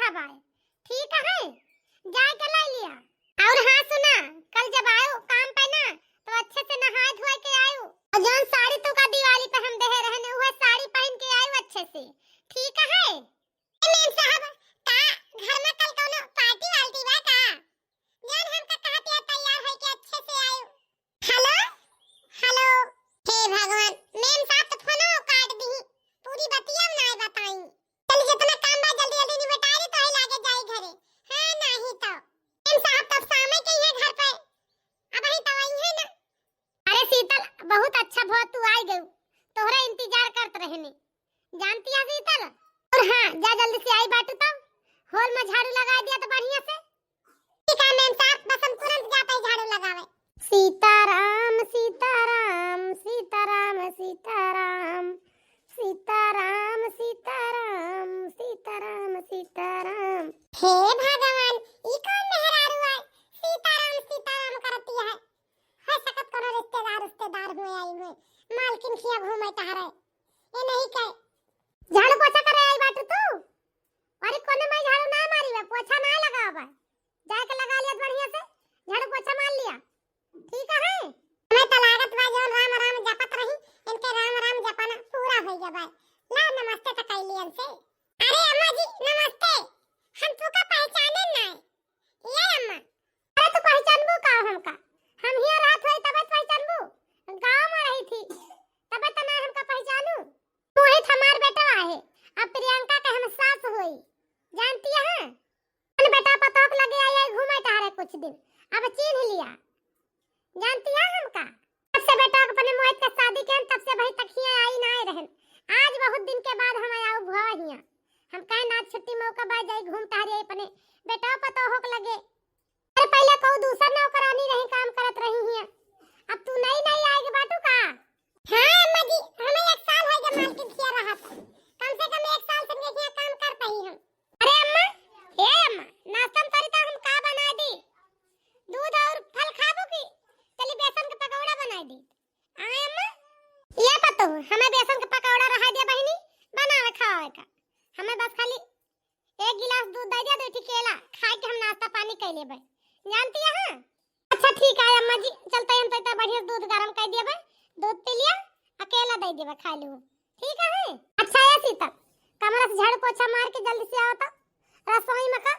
कब आए। ठीक है, जाए के ला लिया। और हाँ सुना, कल जब आयो काम पे ना तो अच्छे से नहाए धोए के आयो। और जौन साड़ी तू का दिवाली पे हम दे रहने वह साड़ी पहन के आयो अच्छे से। ठीक है मेम साहब, का घर में कल कोनो पार्टी वाल्टी बा का? जौन हमका कहत या तैयार है के अच्छे से आयो। हेलो हेलो, हे भगवान, मेम साहब तो फोनो काट दी, पूरी बतिया ना बताई। चल जितना काम बा जल्दी जल्दी निपटा रे तो ही लागे जाई घरे। हां नहीं तो मेम साहब तब शाम के ही घर पे अब ही तो आई है ना। अरे शीतल, बहुत अच्छा बहुत तू आ गई, तोहरा इंतजार करत रहने। जानती है शीतल? और हां जा जल्दी से आई बाटू तो हॉल में झाड़ू लगा दिया तो बढ़िया से। ठीक है मेम साहब, बस हम तुरंत जाते ही झाड़ू लगावे। सीताराम सीताराम सीताराम सीताराम सीताराम सीताराम सीताराम सीताराम। हे भगवान, ई कौन मेहरारू है सीताराम सीताराम करती है? हो सकत कोनो रिश्तेदार हुए आई हुए, मालकिन खिया घूमे टहरे। ये नहीं कहे झाड़ू पोछा करे आई बाटू तू? अरे कोने में झाड़ू ना मारी बा, पोछा ना लगावा बा, जाके लगा लिया बढ़िया से, झाड़ू पोछा मार लिया। ठीक है हमें तो लागत बा जौन राम राम जपत रही इनके राम राम जपना पूरा हो गया बा। ला नमस्ते तो कह लियन से। अरे अम्मा जी नमस्ते, हम तू का पहचाने ना ये अम्मा। अरे तू पहचानबू का हमका? हम हिया रात होई तब पहचानबू, गांव में रही थी तब त ना हमका पहचानू। मोहित हमार बेटा है, अब प्रियंका के हम सास होई, जानती है? अन बेटा पतोक लगे आई घूमे टहरे कुछ दिन, अब चिन्ह लिया। जानती है हमका? तब से बेटा अपने मोहित के शादी के तब से भाई तक ही आई ना रहन। आज बहुत दिन के बाद हम आऊ भवा हिया, हम कहे ना छुट्टी मौका बा जाई घूम टहरे अपने बेटा पतो होक लगे। अरे पहले को दूसरा नौकरानी रही काम करत रही हिया, अब तू नहीं आएगी बाटू का? हां अम्मा जी, हमें 1 साल हो गया मालकिन किया रहा था, कम से कम 1 साल से देखिए काम कर पाई हम। अरे अम्मा, हे अम्मा, नाश्ता में तोरी तो हम का बना दी, दूध और फल खाबो की चली बेसन के पकौड़ा बना दी। आए अम्मा, ये पतो हमें बेसन के पकौड़ा रहा दिया बहिनी बनावे खावे का, हमें बस खाली 1 गिलास दूध दे दिया, 2 केला खाए के हम नाश्ता पानी कर लेबे, जानती है? हां अच्छा ठीक है अम्मा जी, चलते हम तो बढ़िया दूध गरम कर दिया, दूध पी लिया, अकेला दे देबे खा लूं। ठीक है अच्छा है सीता, कमरा से झाड़ू पोछा मार के जल्दी से आओ तो रसोई में का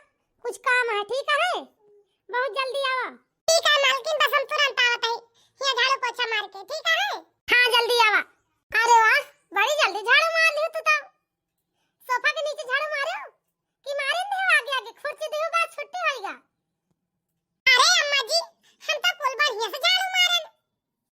कुछ काम है। ठीक है बहुत जल्दी आओ। ठीक है मालकिन, बस हम तुरंत आवत है, ये झाड़ू पोछा मार के। ठीक है हां जल्दी आवा। अरे वाह, बड़ी जल्दी झाड़ू मार ली तू तो। सोफा के नीचे झाड़ू मारो कि मारे नहीं आगे आगे खुर्ची देहु बा छुट्टी होईगा। अरे अम्मा जी, हम तो कुल बढ़िया से झाड़ू मारन,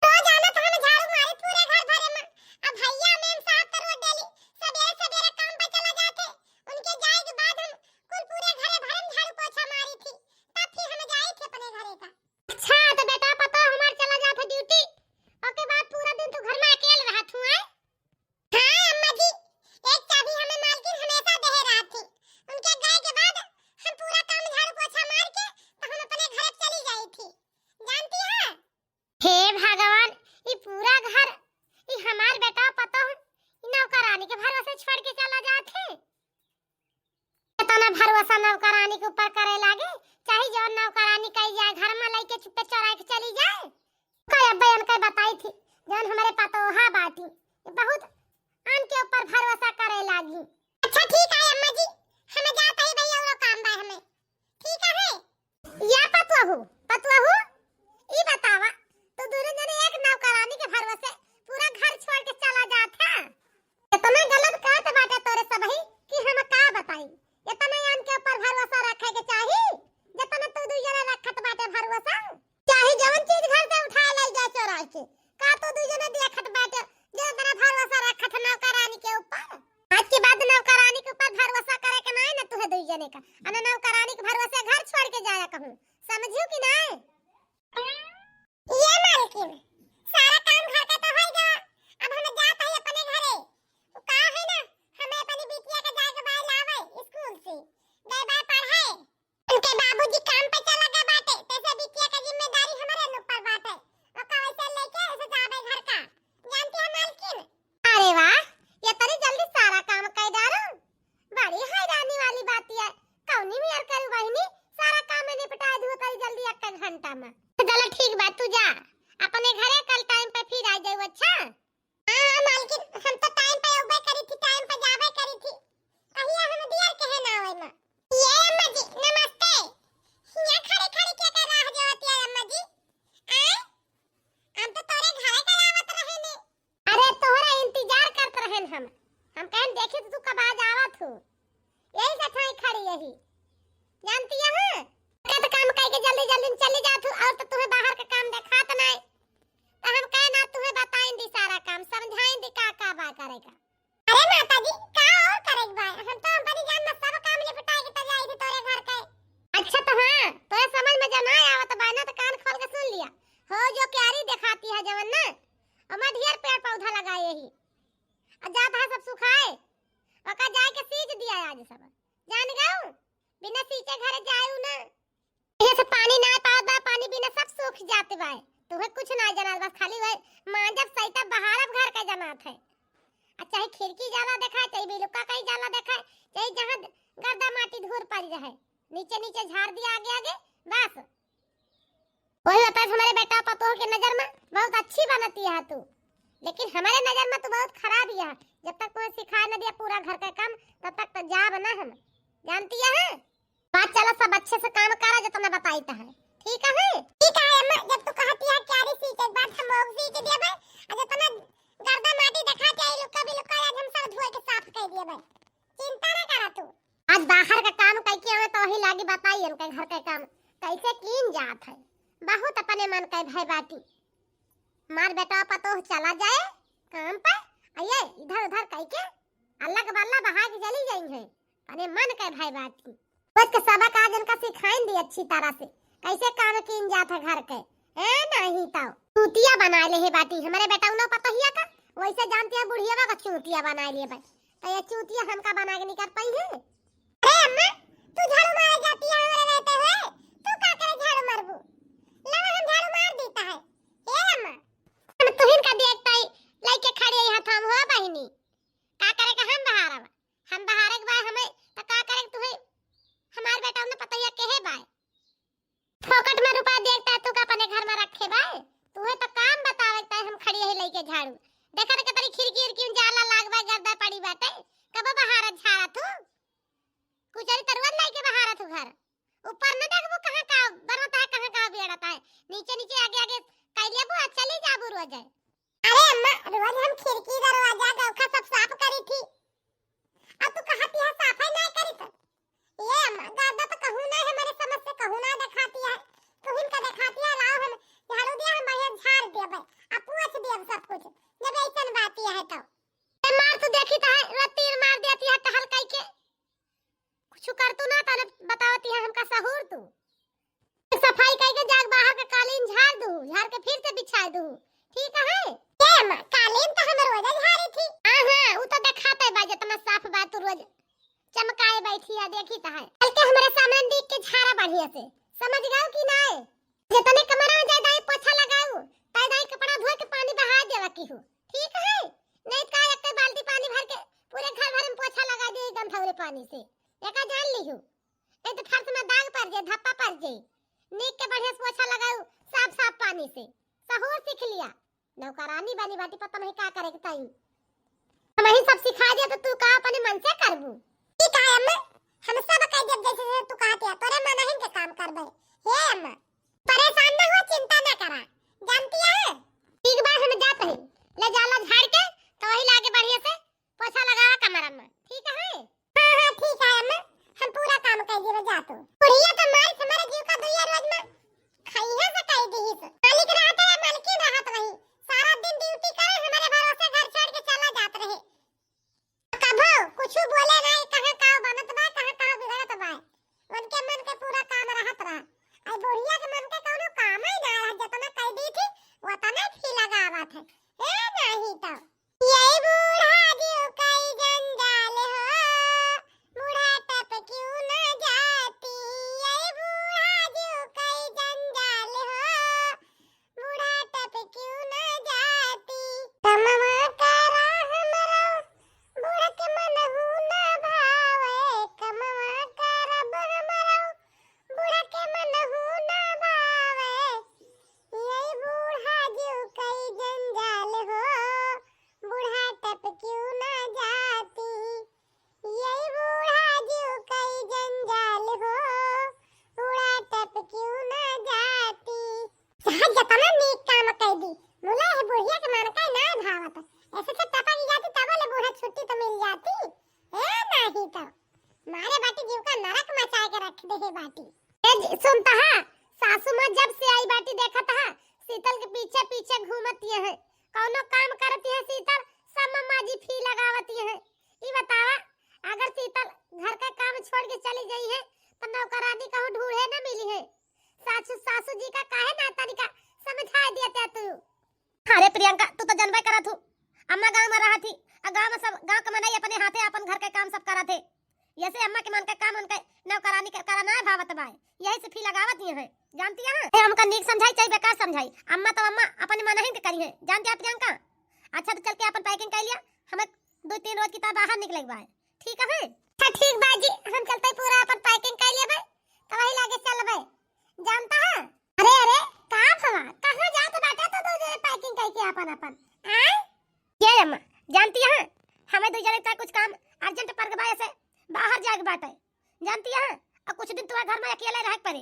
रोज आना तो हम झाड़ू मारे पूरे घर भरे में। अब भैया मेम साहब तो रोज डेली सवेरे सवेरे काम पे चला जाते, उनके जाए के बाद हम कुल पूरे घरे भरे में झाड़ू पोछा मारी थी, तब फिर हम जाए थे अपने घरे का। अच्छा तो बेटा पता हमार चला जाता ड्यूटी, ओके बाद पूरा दिन तू घर में अकेले रहत हुआ है? हां अम्मा जी, एक चाबी हमें मालकिन हमेशा दे रहा थी, उनके गए के बाद हम पूरा काम झाड़ू पोछा मार के तो हम अपने घर चली गई थी, जानती है? हे भगवान, ये पूरा घर ये हमार बेटा पता नौकरानी के भरोसे छोड़ के चला जाते। इतना भरोसा नौकरानी के ऊपर करे लागे, चाहे जो नौकरानी कही जाए घर में लेके चुपे चोरा के चली जाए। कई बयान कई बताई थी जौन हमारे पतोहा बाटी बहुत आन के ऊपर भरोसा करे लागी। अच्छा ठीक है अम्मा जी, हमें जाता ही भैया वो काम बा हमें। ठीक है या पतोहू ई बतावा, तो दोनों जने एक नौकरानी के भरोसे पूरा घर छोड़ के चला जाता, इतना गलत कहत बाटे तोरे सब ही कि हम का बताई। इतना आन के ऊपर भरोसा रखे के चाहिए जितना तू दू जने रखत बाटे भरोसा, चाहे जवन चीज घर से उठा ले जा चोरा के, का तो दू जने देखत बाटे जो इतना भरोसा रखत नौकरानी के ऊपर। आज के बाद नौकरानी के ऊपर भरोसा करे के नहीं ना तुहे दू जने का, अन नौकरानी के भरोसे घर छोड़ के जाया कहूं, समझियो कि नहीं? ये मालकिन सारा काम घर का तो हो गया, अब हमें जाता है अपने घरे। वो का है ना, हमें अपनी बिटिया के जाके बाहर लावे स्कूल से, गए बाहर पढ़ाए, उनके बाबूजी काम पे चला गया बाटे, तैसे बिटिया का जिम्मेदारी हमारे ऊपर बाटे, वो का वैसे लेके ऐसे जावे घर का, जानती है मालकिन? अरे वाह, ये तरी जल्दी सारा काम कर डालो, बड़ी हैरानी वाली बात है। यही जानती है हां का तो काम करके जल्दी जल्दी चली जात और तो तुम्हें बाहर का काम देखात नहीं तो हम कहे ना तुम्हें बताएं दी सारा काम समझाएं दी का बा करेगा। अरे माता जी का और करेग बा हम तो अपनी जान में सब काम निपटाए के तो जाई थी तोरे घर के। अच्छा तो हां तोरे समझ में जना आवत बा ना तो कान खोल के सुन लिया हो जो क्यारी दिखाती है जवन ना और ढेर पेड़ पौधा लगाए ही और जात है सब सुखाए और का जाए के सींच दिया आज सब जान गयो बिना सींचे घर जाऊ ना ये से पानी ना पावत बा पानी बिना सब सूख जाते बा तुम्हें कुछ ना जना बस खाली वह मां जब सैता बहारब घर का जमात है चाहे खिड़की जाला देखा चाहे बिलुका कहीं जाला देखा चाहे जहां गर्दा माटी धूर पड़ रहे नीचे नीचे झाड़ दिया आगे आगे बस वही होता है हमारे बेटा पतोह की नजर में बहुत अच्छी बनती है तू लेकिन हमारे नजर में तो बहुत खराब ही है जब तक कोई सिखा न दिया पूरा घर का काम तब तक तो जा बना हम जानती है बात चलो सब अच्छे से काम करा जो तुमने बताई था ठीक है अम्मा जब तू कहती है क्यारी सी एक बार हम मोग सी के दिया भाई अगर तुमने गर्दा माटी दिखा के लुका भी लुका आज हम सब धोए के साफ कर दिया भाई चिंता ना करा तू आज बाहर का काम कैके हमें तो ही लागी बताई हमके घर का काम कैसे कीन जात है बहुत अपने मन का भाई बाटी मार बेटा पतो चला जाए काम पर आये इधर उधर कैके अल्लाह के बल्ला बहा के चली जाएंगे अने मन का भाई बाटी बस के सबक आज उनका सिखाएं दी अच्छी तरह से कैसे काम कीन जात है घर के ए नहीं तो चूतिया बना ले है बाटी हमारे बेटा उन्हें पता ही था वैसे जानती है बुढ़िया का चूतिया बना लिए भाई तो ये चूतिया हमका बना के निकल पाई है। अरे अम्मा तू झाड़ू मार जाती है हमारे रहते हुए तू का करे झाड़ू मारबू लगा हम झाड़ू मार देता है ए अम्मा हम तुहिन का देखता ही लाइके खड़े यहाँ थाम हो बहिनी का करे के हम बहारे के बा हमें तो का करे तुहे हमार बेटा उन्हें पता ही कहे बाय फोकट में रुपया देखता तू का अपने घर में रखे बाय तुहे तो काम बतावता है हम खड़ी है लेके झाड़ू देखा के तरी खिड़की उड़की में जाला लागबा गर्दा पड़ी बाटे कब बहार झाड़ा तू कुचरी तरवन लेके बहार तू घर ऊपर न देखबो कहां का बनता है कहां का बेड़ता है नीचे नीचे आगे आगे काइले बु चली जाबू रोज। अरे अम्मा रोज हम खिड़की दरवाजा गौखा सब साफ करी थी अब तू कहती है सफाई नहीं करी तो ये अम्मा दादा तो कहूं ना हमारे समझ से कहूं ना दिखाती है तू इनका दिखाती है लाओ हम झाड़ू दिया हम बढ़िया झाड़ दिया भाई अब पूछ दिया सब कुछ जब ऐसन बात है तो मार तू देखी तो है रत्तीर मार देती है टहल कई के कुछ कर तू ना तने बतावती है हमका सहूर तू सफाई कई के जाग बाहर का कालीन झाड़ दूं झाड़ के फिर से बिछा दूं ठीक है ये अम्मा कालीन तो हम रोज झाड़ी थी हां वो तो दिखाते है बाजे तना साफ बात तू रोज चमकाए बैठी है देखी तो है कल के हमारे सामने देख के झाड़ा बढ़िया से समझ गए कि नहीं जितने कमरा में जाए दाई पोछा लगाऊ ताई दाई कपड़ा धो के पानी बहा देवा की हो ठीक है नहीं का एक बाल्टी पानी भर के पूरे घर भर में पोछा लगा दे एकदम थोड़े पानी से एका जान लीहू ए तो फर्श में दाग पड़ जाए धप्पा पड़ जाए नीक के बढ़िया से पोछा लगाऊ साफ साफ पानी से सहूर सीख लिया नौकरानी वाली बाटी पता नहीं क्या करे के ताई हम ही सब सिखा दिया तो तू का अपने मन से करबू ठीक है अम्मा हम सब कह जब जैसे तू कहती है तोरे मन है के काम करबे हे अम्मा परेशान ना हो चिंता ना करा जानती है ठीक बात हम जाते हैं ले जाला झाड़ के तो वही लागे बढ़िया से पोछा लगावा कमरा में ठीक है हां ठीक है अम्मा हम पूरा काम कर देवे जातो बुढ़िया तो मार हमारे जीव का दुनिया रोज में खइया से कह दी मालिक रहता है मालकिन रहत वही सारा दिन ड्यूटी करे हमारे भरोसे घर छोड़ के चला जात रहे कभो कुछ बोले नहीं कहां का बनत बा कहां का बिगड़त बा उनके मन के पूरा काम रहत रहा आई बुढ़िया के मन के कोनो काम ही ना रहा जितना कह दी थी उतना ही लगावत है ए नहीं तो के जीव का नरक मचा के रख दे है बाटी। सुनता है सासू माँ जब से आई बाटी देखा था शीतल के पीछे पीछे घूमती है, कौनो काम करती है शीतल सब मम्मा जी फी लगावती है। ये बतावा अगर शीतल घर का काम छोड़ के चली गई है तो नौकरानी कहूँ ढूंढे न मिली है। सासू जी का काहे ना तरीका समझा दिया त्या तू। अरे प्रियंका तू तो जनबे करा थू, अम्मा गांव में रहा थी, गांव में सब गांव का मनाई अपने हाथे अपन घर का काम सब करा थे। जैसे अम्मा के मन का काम उनका नौकरानी का कराना है भावत बाय, यही से फी लगावत है जानती है। हमका नीक समझाई चाहे बेकार समझाई, अम्मा तो अम्मा अपने मन ही करी है जानती है प्रियंका। अच्छा तो चल के अपन पैकिंग कर लिया, हमें 2-3 रोज की तरह बाहर निकले बा ठीक है। अच्छा ठीक बाजी हम चलते पूरा अपन पैकिंग कर लिया भाई तो वही लागे चल भाई जानता है। अरे अरे कहां भवा कहां जात बाटा तो दो जने पैकिंग करके अपन अपन हैं ये अम्मा जानती है हमें दो जने का कुछ काम अर्जेंट पड़ गया से बाहर जाके बात है जानती है। अब कुछ दिन तुम्हारे घर में अकेले रह पड़े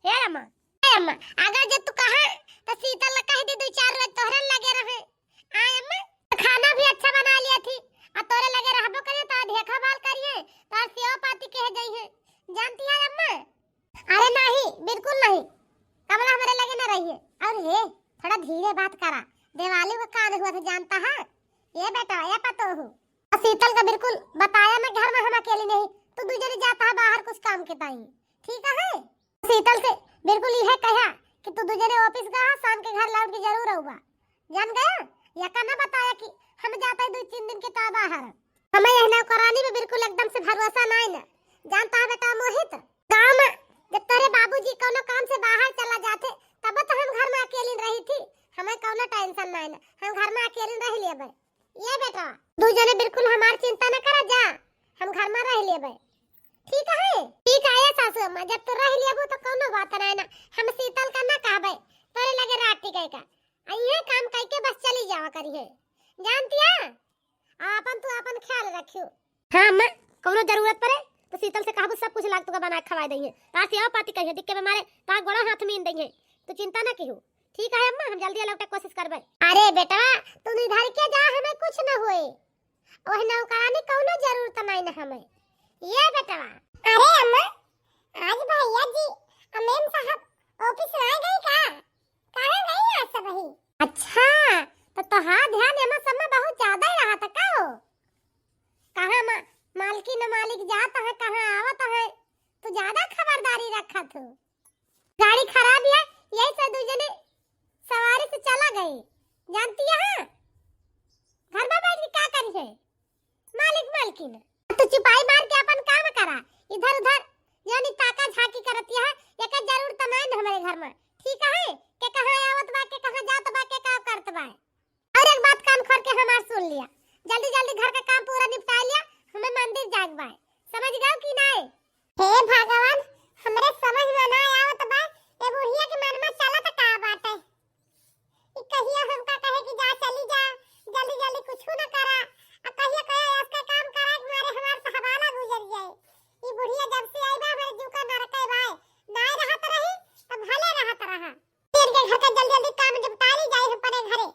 हे अम्मा। हे अम्मा अगर जब तू कहा तो शीतल कह दे 2-4 रोज तोहरे लगे रहे आ अम्मा खाना भी अच्छा बना लिया थी और तोरे लगे रहबो करे तो देखा भाल करिए तो सेवा पाती कह गई है जानती है अम्मा। अरे नहीं बिल्कुल नहीं कमला हमारे लगे न रहिए। और हे थोड़ा धीरे बात करा, दिवाली को कांड हुआ था जानता है ये बेटा ये पतो हूँ। शीतल का बिल्कुल बताया मैं घर में हम अकेले नहीं तो दूसरे जाता है बाहर कुछ काम के टाइम ठीक है। शीतल से बिल्कुल यह कहा कि तू दूसरे ऑफिस का शाम के घर लौट के जरूर आऊगा जान गया। या कहना बताया कि हम जाते हैं 2-3 दिन के तो बाहर हमें यह नौकरानी में बिल्कुल एकदम से भरोसा नहीं ना जानता है बेटा मोहित। गाँव में जब तेरे बाबूजी कोनो काम से बाहर चला जाते तब तो हम घर में अकेली रही थी, हमें कोनो टेंशन नहीं ना हम घर में अकेली रह लिए भाई। ये बेटा दो जने बिल्कुल हमारी चिंता न करा जा हम घर में रह लिए भाई ठीक है। ठीक है सासू अम्मा जब तू रह लिए तो कोनो बात नहीं ना हम शीतल का ना कह भाई तोरे लगे रात टिके का ये काम करके बस चली जावा करी है जानती है। अपन तू अपन ख्याल रखियो। हां अम्मा कोनो जरूरत पड़े तो शीतल से कहबो सब कुछ लाग तुका बना खवा देंगे तार सेवा पाती कहिए दिक्के में मारे तार गोड़ा हाथ में देंगे तो चिंता ना कियो ठीक है अम्मा हम जल्दी लौटे कोशिश करबे। अरे बेटा तू इधर के जा हमें कुछ न होए ओह नौकरानी कोनो जरूरत नहीं ना हमें ये बेटा। अरे अम्मा आज भैया जी अमीन साहब ऑफिस आ गए का काहे नहीं आ सब ही। अच्छा तो तोहार ध्यान एमा सब में बहुत ज्यादा ही रहा था का हो कहां मालकी न मालिक जाता है कहां आवत है तो ज्यादा खबरदारी रखा तू। गाड़ी खराब है यही से दो जने सवारी से चला गए जानती है। घर में बैठ के क्या करी है मालिक मालकिन तू चुपाई मार के अपन काम करा इधर उधर यानी ताका झाकी करती है एक जरूरत नहीं हमारे घर में ठीक है के कहां आवत बा के कहां जात बा के का करत बा। और एक बात कान खोल के हमार सुन लिया जल्दी जल्दी घर का काम पूरा निपटा लिया हमें मंदिर जाग बा समझ गए कि नहीं। हे भगवान हमरे समझ में ना आवत बा ए बुढ़िया के मन में चलत का बात है ई कहिया हमका कहे कि जा चली जा जल्दी जल्दी कुछ न करा आ कहिया कहे इसका काम करा कि मारे हमार सहबाला गुजर जाए। ई बुढ़िया जब से आई बा हमारे जीव का नरक है भाई नहीं रहत रही तब भले रहत रहा फिर के घर का जल्दी जल्दी काम निपटा ली जाए अपने घरे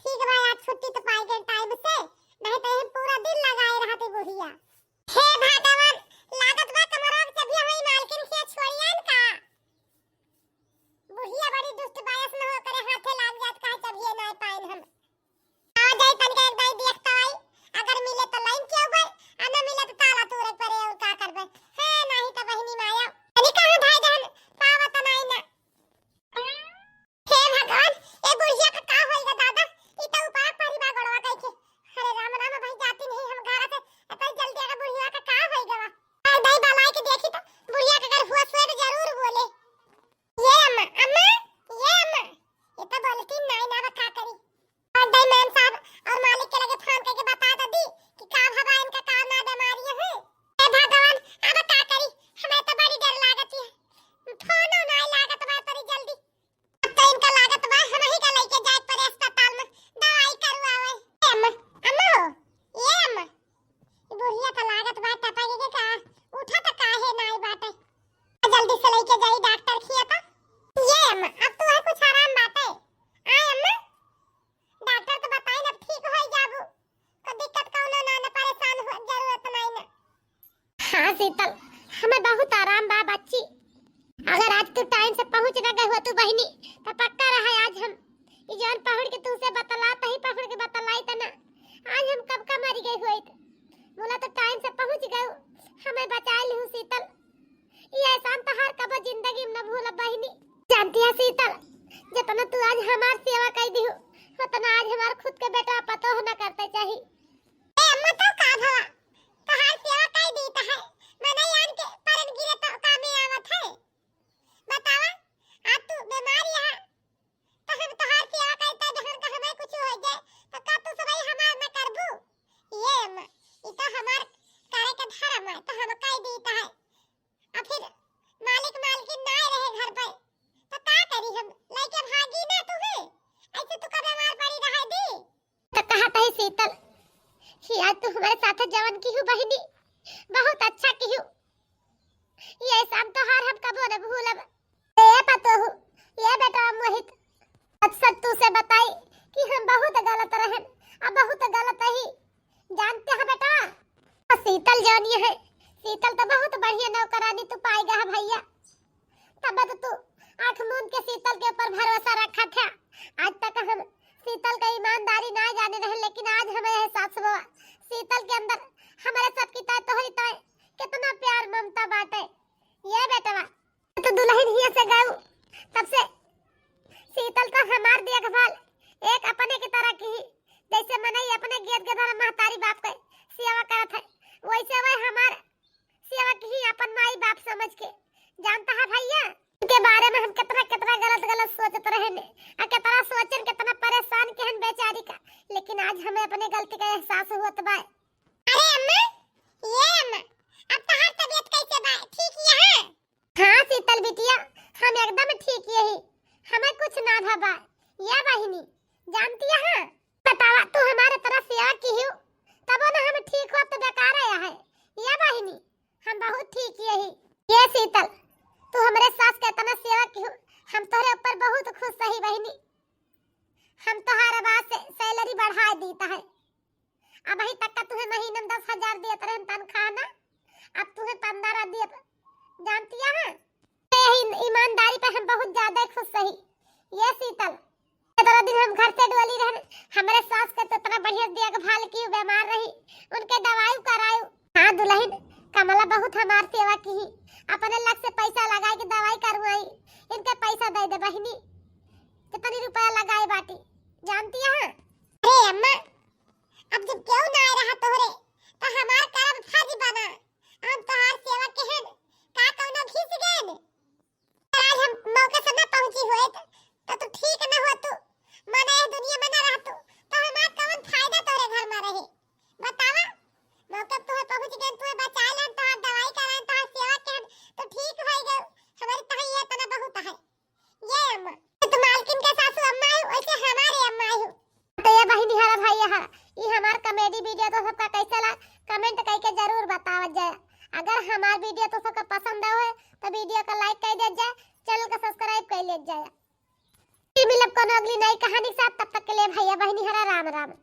ठीक भाई आज छुट्टी तो पाई गए टाइम से नहीं तो पूरा दिन लगाए रहते बुढ़िया। हे भगवान लागत बा कमरा के भी हई मालकिन के छोड़ियन का बुढ़िया बड़ी दुष्ट बायस न हो करे हाथे लाग जात का तभी नहीं पाइन हम आ जाए तन के एक दाई देखता आई अगर मिले तो लाइन के ऊपर आ न मिले तो ताला तोड़े पड़े और का करबे है नहीं तो बहिनी माया अनी कहां भाई बहन पावत नहीं ना। हे भगवान ए बुढ़िया का का होइगा दादा ई तो ऊपर परिवार गड़वा कह के अरे राम राम भाई जाती नहीं हम घर से इतना जल्दी अगर बुढ़िया का का होइगा आ दाई बालाई के देखी तो बुढ़िया का अगर हुआ स्वेट जरूर बोले ये अम्मा अम्मा ये अम्मा ये तो बोलती नहीं ना का करी और दाई मैम साहब और मालिक के लगे फोन करके बता तो दी कि का भगा इनका का ना बीमारी है। हे भगवान अब का करी हमें तो बड़ी डर लागती है फोन नहीं लागत बा तरी जल्दी अब तो इनका लागत बा हम ही का लेके जाए पर अस्पताल में दवाई करवावे। अम्मा अम्मा हो ये अम्मा बुढ़िया का लागत बा टपा के का उठा तो काहे नहीं बाटे जल्दी से लेके जाई डॉक्टर खिया तो ये अम्मा अब तो है कुछ आराम बाटे आय अम्मा डॉक्टर तो बताई ना ठीक हो जाबू को दिक्कत कौनो ना ना परेशान हो जरूरत नहीं ना। हां शीतल हमें बहुत आराम बा बच्ची। अगर आज तू टाइम से पहुंच ना गई हो तू बहनी तो पक्का रहा आज हम ई जान पहुड़ के तुझसे बतलाता ही पकड़ के बतलाई तना आज हम कब का मर गई हुई बोला तो टाइम से पहुंच गए हमें बचा ली हूं शीतल। ये एहसान तो हर कब जिंदगी में न भूल बहनी। जानती है शीतल जितना तू आज हमार सेवा कर दी हो उतना आज हमार खुद के बेटा पतो न करते चाहिए। ए अम्मा तो का भवा तहार सेवा कर दी त है मने यान के परन गिरे तो कामे आवत है। बतावा आज तू बीमार है तो हम तहार सेवा करते जहन का हमें कुछ हो जाए तो का तू सबई हमार न करबू। ये अम्मा ई तो हमार करे के धर्म है तो हम कह दी त है अब फिर मालिक मालकिन ना रहे घर पर तो का करी हम लेके भागी ना तू है ऐसे तू का बीमार पड़ी रह दी तो कहता है शीतल कि आज तू हमारे साथ जवन की हूं बहनी बहुत अच्छा की हूं। ये शाम तो हार हम कबो न भूलब। ये पतो हूं ये बेटा मोहित अक्सर तू से बताई कि हम बहुत गलत रहन अब बहुत गलत ही जानते हैं बेटा। शीतल जानी है शीतल तो बहुत बढ़िया नौकरानी तू पाएगा है भैया। तब तो तू आंख मूंद के शीतल के ऊपर भरोसा रखा था। आज तक हम शीतल का ईमानदारी ना जाने रहे लेकिन आज हमें एहसास हुआ शीतल के अंदर हमारे सब की तोहरी तय कितना प्यार ममता बाटे। ये बेटवा तो दुल्हन ही से गए तब से शीतल को हमार देखभाल एक अपने की तरह की जैसे मने अपने गेट के तरह महतारी बाप के सेवा करत है वैसे वह हमार सेवा की ही अपन माई बाप समझ के जानता है भैया के बारे में हम कितना कितना गलत गलत सोचते रहे ने और कितना सोचन कितना परेशान के हम बेचारी का लेकिन आज हमें अपने गलती का एहसास हुआ तो भाई। अरे अम्मा ये अम्मा अब तहार तबीयत कैसे बा ठीक है? हां शीतल बिटिया हम एकदम ठीक यही हमें कुछ ना भबा। ये बहिनी जानती है बतावा तू हमारे तरफ सेवा की हो तब ना हम ठीक हो तो बेकार आया है। ये बहिनी हम बहुत ठीक यही। ये शीतल तू हमारे सास के इतना सेवा की हो हम तोरे ऊपर बहुत खुश सही बहिनी। हम तोहार बात से सैलरी बढ़ा देता है अब अभी तक का तुम्हें महीने में 10,000 दिए तरह तनख्वाह ना अब तुम्हें 15 दिए जानती है यही ईमानदारी पे हम बहुत ज्यादा खुश सही। ये शीतल इतना दिन हम घर से डोली रहे हमारे सास के तो इतना बढ़िया देखभाल की बीमार रही उनके दवाई कराई। हाँ दुल्हन कमला बहुत हमार सेवा की ही अपने लग से पैसा लगा के दवाई करवाई इनके पैसा दे दे बहिनी कितनी रुपया लगाए बाटी जानती है। अरे अम्मा अब जब क्यों ना आ रहा तोरे तो हमार कर्म फर्ज बना हम तोहार सेवा के हैं का कौनो घिस गए आज हम मौके से ना पहुंची हुए तो तू ठीक ना हो तू मने इस दुनिया में ना रह तो हमार कौन फायदा तोरे घर में रहे बतावा मौके पे पहुंच गए तू बचा ले तो दवाई करा तो सेवा के तो ठीक हो गए हमारी तही ये तना बहुत है। ये अम्मा तो मालकिन के सासू अम्मा है वैसे हमारे अम्मा है तो ये बहिनी हरा भाई है ये हमार कॉमेडी वीडियो तो सबका कैसा लगा कमेंट करके जरूर बतावत जाए। अगर हमार वीडियो तो सबका पसंद आवे तो वीडियो को लाइक कर दे जाए चैनल को सब्सक्राइब कर ले जाए। मिलब कोनो अगली नई कहानी साथ तब तक के लिए भैया बहिनी हरा राम राम।